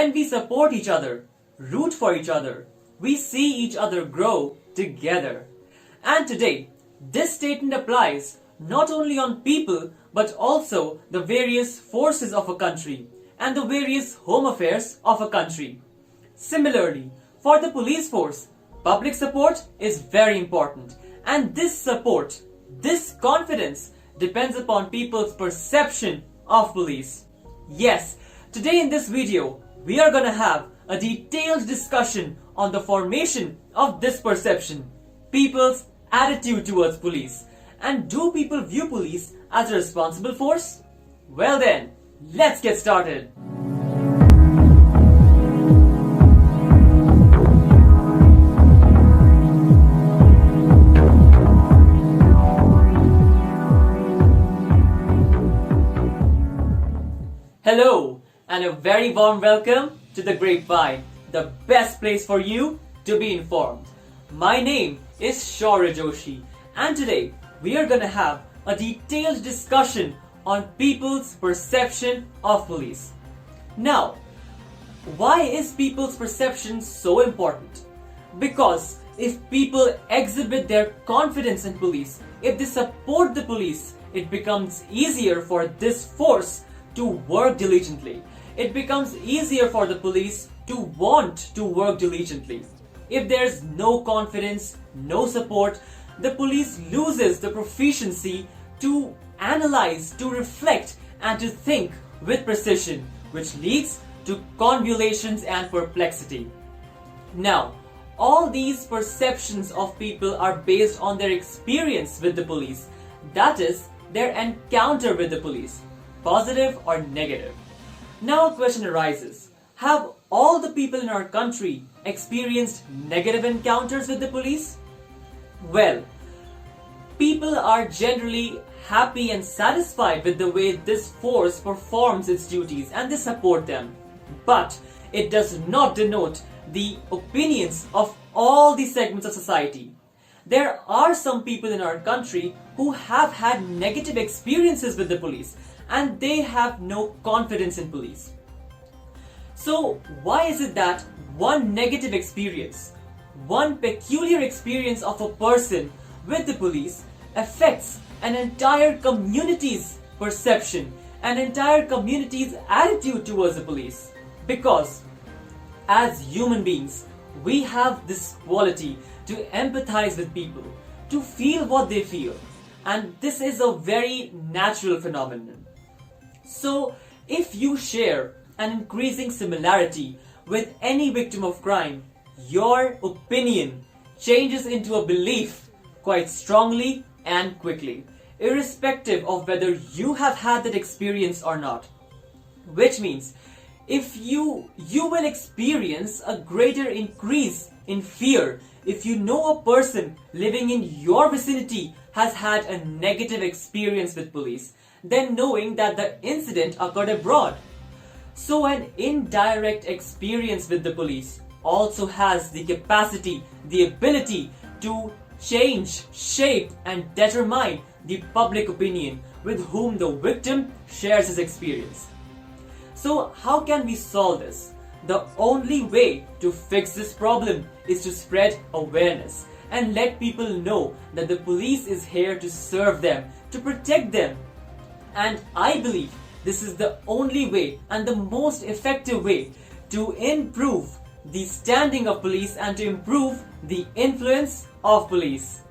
when we support each other, root for each other, we see each other grow together. And today, this statement applies not only on people but also the various forces of a country and the various home affairs of a country. Similarly, for the police force, public support is very important, and this support, this confidence depends upon people's perception of police. Yes, today in this video, we are gonna have a detailed discussion on the formation of this perception, people's attitude towards police. And do people view police as a responsible force? Well then, let's get started. Hello, and a very warm welcome to the Grapevine, the best place for you to be informed. My name is Shaurya Joshi, and today we are gonna have a detailed discussion on people's perception of police. Now, why is people's perception so important? Because if people exhibit their confidence in police, if they support the police, it becomes easier for this force to work diligently. It becomes easier for the police to want to work diligently. If there's no confidence, no support, the police loses the proficiency to analyze, to reflect, and to think with precision, which leads to convolutions and perplexity. Now, all these perceptions of people are based on their experience with the police, that is, their encounter with the police, positive or negative. Now a question arises, have all the people in our country experienced negative encounters with the police? Well, people are generally happy and satisfied with the way this force performs its duties and they support them. But it does not denote the opinions of all the segments of society. There are some people in our country who have had negative experiences with the police and they have no confidence in police. So why is it that one negative experience, one peculiar experience of a person with the police affects an entire community's perception, an entire community's attitude towards the police? Because as human beings, we have this quality to empathize with people, to feel what they feel, and this is a very natural phenomenon. So if you share an increasing similarity with any victim of crime, your opinion changes into a belief quite strongly and quickly, irrespective of whether you have had that experience or not. Which means, if you will experience a greater increase in fear if you know a person living in your vicinity has had a negative experience with police than knowing that the incident occurred abroad. So an indirect experience with the police also has the capacity, the ability to change, shape and determine the public opinion with whom the victim shares his experience. So how can we solve this? The only way to fix this problem is to spread awareness and let people know that the police is here to serve them, to protect them. And I believe this is the only way and the most effective way to improve the standing of police and to improve the influence of police.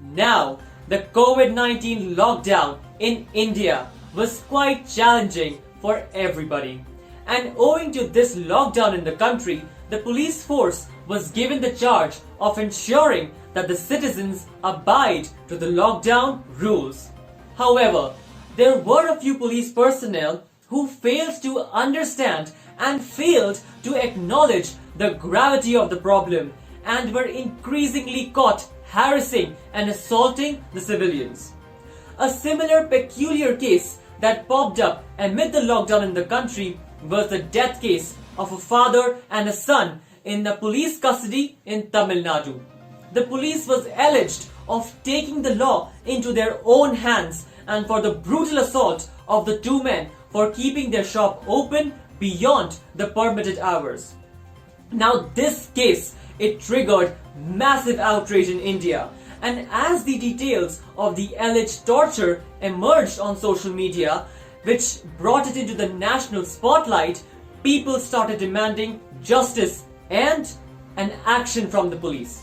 Now, the Covid-19 lockdown in India was quite challenging for everybody. And owing to this lockdown in the country, the police force was given the charge of ensuring that the citizens abide to the lockdown rules. However, there were a few police personnel who failed to understand and failed to acknowledge the gravity of the problem and were increasingly caught harassing and assaulting the civilians. A similar peculiar case that popped up amid the lockdown in the country was the death case of a father and a son in the police custody in Tamil Nadu. The police was alleged of taking the law into their own hands and for the brutal assault of the two men for keeping their shop open beyond the permitted hours. Now this case, it triggered massive outrage in India, and as the details of the alleged torture emerged on social media, which brought it into the national spotlight, people started demanding justice and an action from the police.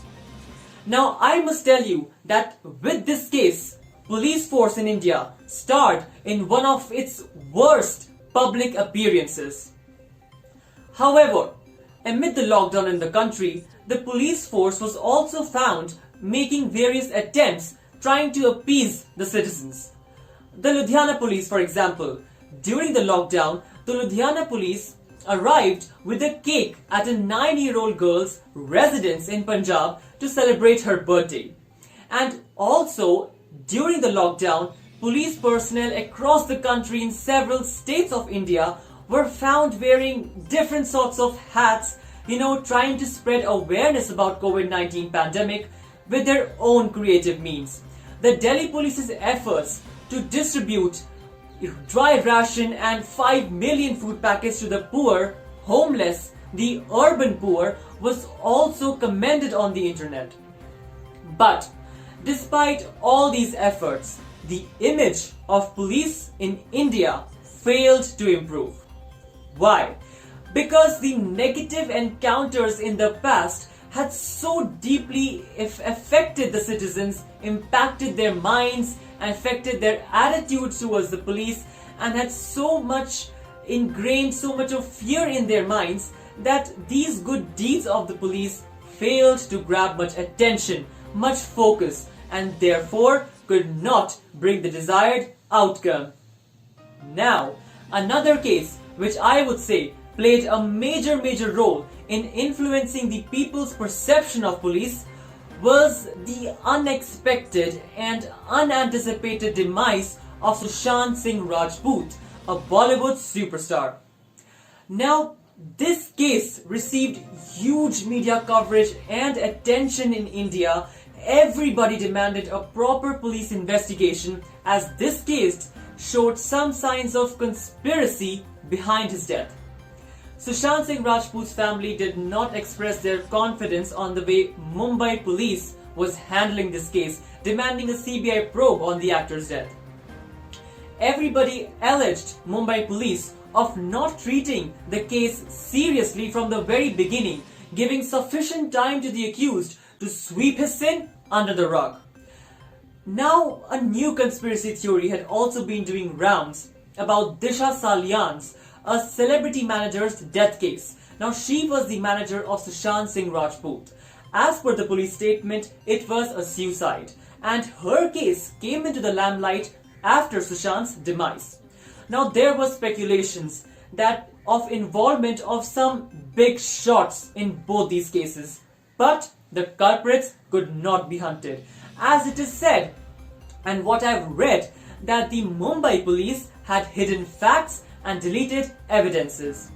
Now I must tell you that with this case, Policeforce in India starred in one of its worst public appearances. However, amid the lockdown in the country, the police force was also found making various attempts trying to appease the citizens. The Ludhiana police, for example, during the lockdown, the Ludhiana police arrived with a cake at a 9-year-old girl's residence in Punjab to celebrate her birthday. And also, during the lockdown, police personnel across the country in several states of India were found wearing different sorts of hats, trying to spread awareness about Covid-19 pandemic with their own creative means. The Delhi police's efforts to distribute dry ration and 5 million food packets to the poor, homeless, the urban poor was also commended on the internet. But despite all these efforts, the image of police in India failed to improve. Why? Because the negative encounters in the past had so deeply affected the citizens, impacted their minds, affected their attitudes towards the police, and had so much ingrained so much of fear in their minds that these good deeds of the police failed to grab much attention, much focus, and therefore could not bring the desired outcome. Now, another case which I would say played a major role in influencing the people's perception of police was the unexpected and unanticipated demise of Sushantsinghrajput, a Bollywood superstar. Now, this case received huge media coverage and attention in India. Everybody demanded a proper police investigation as this case showed some signs of conspiracy behind his death. Sushantsinghrajput's family did not express their confidence on the way Mumbai police was handling this case, demanding a CBI probe on the actor's death. Everybody alleged Mumbai police of not treating the case seriously from the very beginning, giving sufficient time to the accused to sweep his sin under the rug. Now, a new conspiracy theory had also been doing rounds about Disha Salyan's, a celebrity manager's death case. Now, she was the manager of Sushantsinghrajput. As per the police statement, it was a suicide, and her case came into the limelight after Sushant's demise. Now, there were speculations that of involvement of some big shots in both these cases, but the culprits could not be hunted, as it is said, and what I've read, that the Mumbai police had hidden facts and deleted evidences.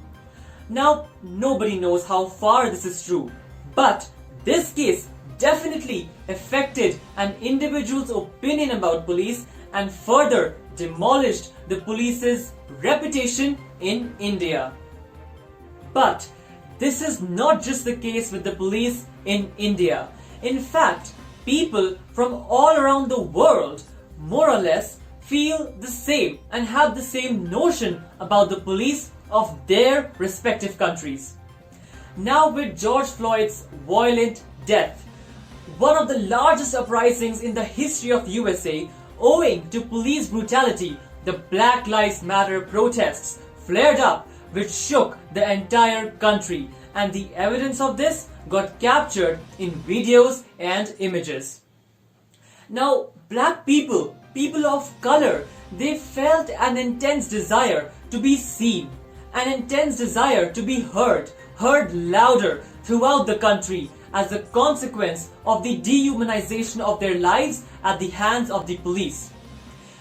Now, nobody knows how far this is true, but this case definitely affected an individual's opinion about police and further demolished the police's reputation in India. But this is not just the case with the police in India. In fact, people from all around the world, more or less, feel the same and have the same notion about the police of their respective countries. Now, with Georgefloyd's violent death, one of the largest uprisings in the history of USA, owing to police brutality, the Blacklivesmatter protests flared up, which shook the entire country, and the evidence of this got captured in videos and images. Now, black people of color, they felt an intense desire to be seen, an intense desire to be heard louder throughout the country as a consequence of the dehumanization of their lives at the hands of the police.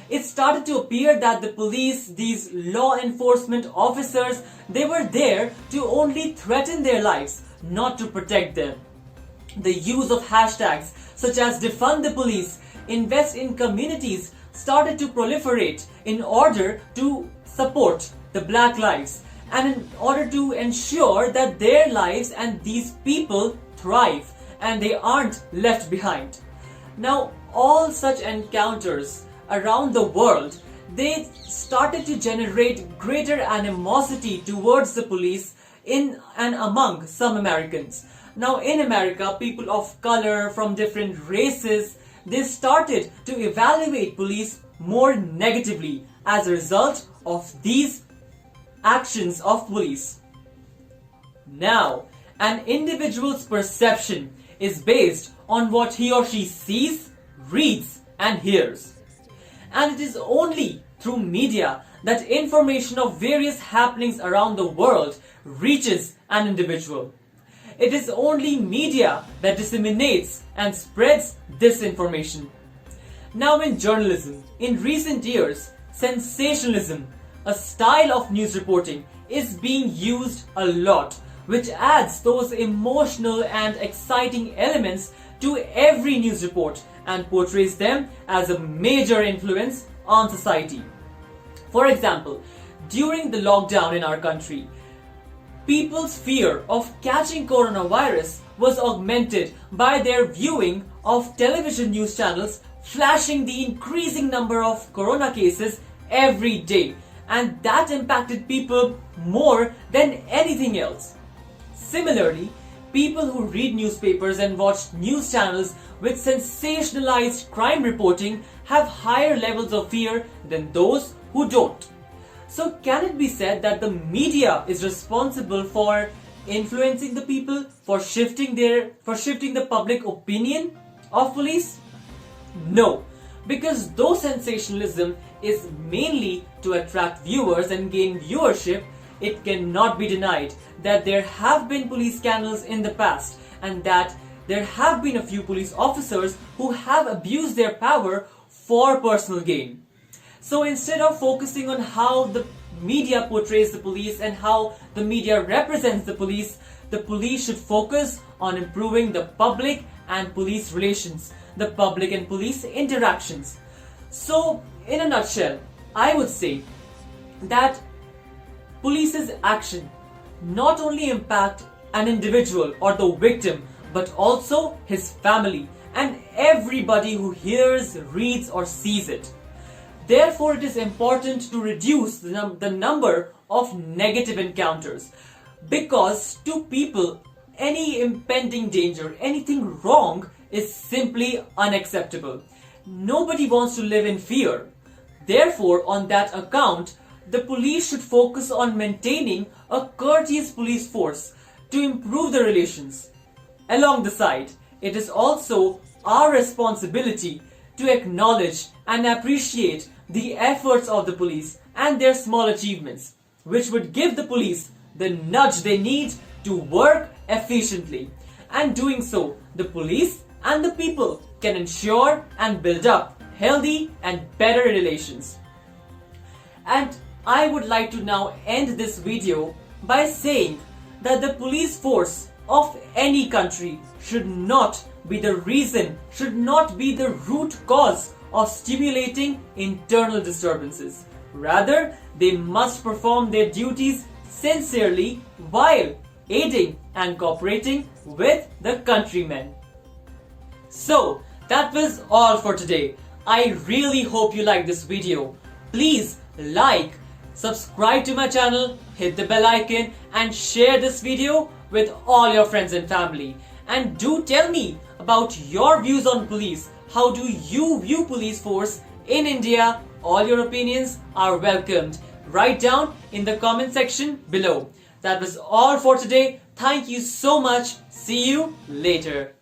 It started to appear that the police, these law enforcement officers, they were there to only threaten their lives, not to protect them. The use of hashtags such as defund the police, invest in communities started to proliferate in order to support the Black Lives. and in order to ensure that their lives and these people thrive and they aren't left behind. Now, all such encounters around the world, they started to generate greater animosity towards the police in and among some Americans. Now, in America, people of color from different races, they started to evaluate police more negatively as a result of these actions of police. Now, an individual's perception is based on what he or she sees, reads, and hears. And it is only through media that information of various happenings around the world reaches an individual. It is only media that disseminates and spreads this information. Now, in journalism, in recent years, sensationalism, a style of news reporting, is being used a lot, which adds those emotional and exciting elements to every news report and portrays them as a major influence on society. For example, during the lockdown in our country, people's fear of catching coronavirus was augmented by their viewing of television news channels flashing the increasing number of corona cases every day, and that impacted people more than anything else. Similarly, people who read newspapers and watch news channels with sensationalized crime reporting have higher levels of fear than those who don't. So can it be said that the media is responsible for influencing the people, for shifting the public opinion of police? No, because though sensationalism is mainly to attract viewers and gain viewership, it cannot be denied that there have been police scandals in the past and that there have been a few police officers who have abused their power for personal gain. So instead of focusing on how the media portrays the police and how the media represents the police should focus on improving the public and police relations, the public and police interactions. So, in a nutshell, I would say that police's action not only impact an individual or the victim, but also his family and everybody who hears, reads or sees it. Therefore, it is important to reduce the number of negative encounters, because to people, any impending danger, anything wrong is simply unacceptable. Nobody wants to live in fear. Therefore, on that account, the police should focus on maintaining a courteous police force to improve the relations. Along the side, it is also our responsibility to acknowledge and appreciate the efforts of the police and their small achievements, which would give the police the nudge they need to work efficiently. And doing so, the police and the people can ensure and build up healthy and better relations. And I would like to now end this video by saying that the police force of any country should not be the reason, should not be the root cause of stimulating internal disturbances. Rather, they must perform their duties sincerely while aiding and cooperating with the countrymen. So, that was all for today. I really hope you liked this video. Please like, subscribe to my channel, hit the bell icon and share this video with all your friends and family. And do tell me about your views on police. How do you view police force in India? All your opinions are welcomed. Write down in the comment section below. That was all for today. Thank you so much. See you later.